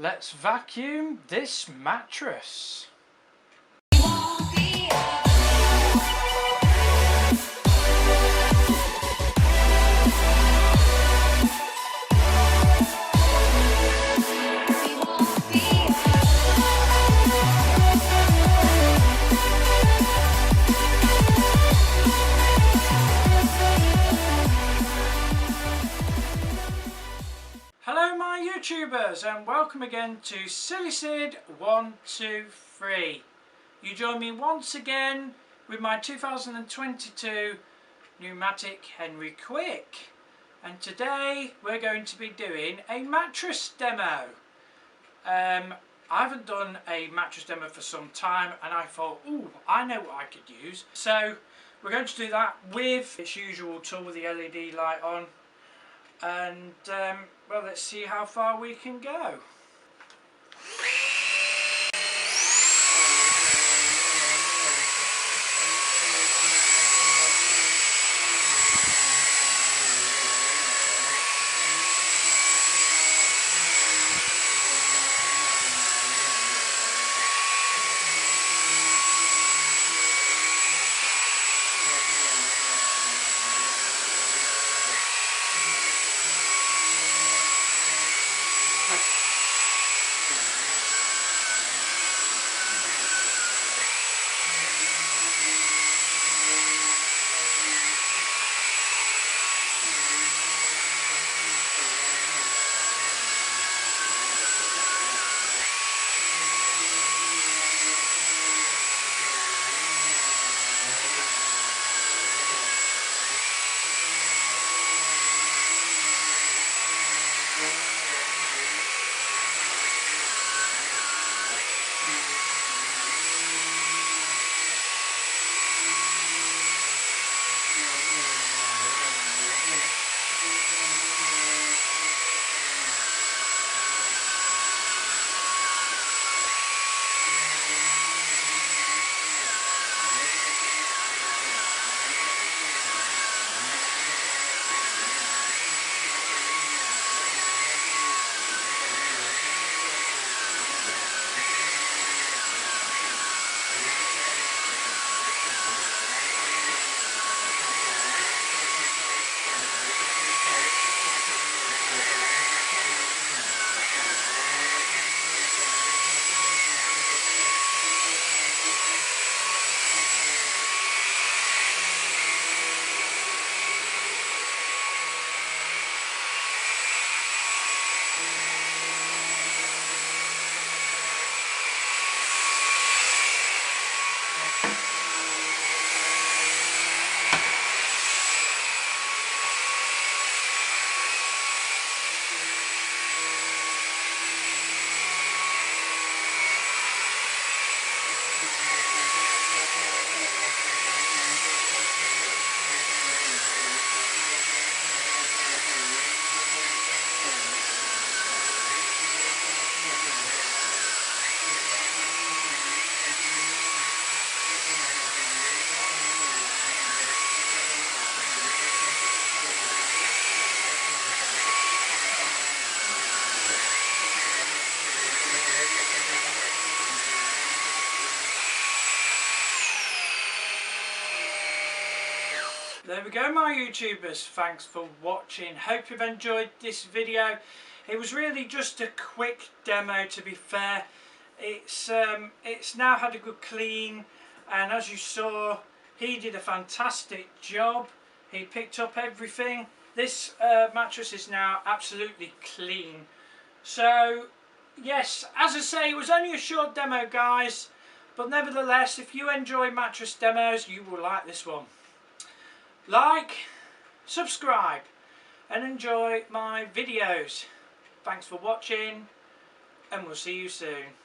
Let's vacuum this mattress. Hello my YouTubers and welcome again to SillySid123. You join me once again with my 2022 pneumatic Henry Quick, and today we're going to be doing a mattress demo. I haven't done a mattress demo for some time and I thought, ooh, I know what I could use. So we're going to do that with its usual tool with the LED light on. And well, let's see how far we can go. There we go my YouTubers, thanks for watching. Hope you've enjoyed this video. It was really just a quick demo, to be fair. It's now had a good clean, and as you saw, he did a fantastic job. He picked up everything. This mattress is now absolutely clean. So yes, as I say, it was only a short demo guys, but nevertheless, if you enjoy mattress demos, you will like this one. Like, subscribe and enjoy my videos. Thanks for watching and we'll see you soon.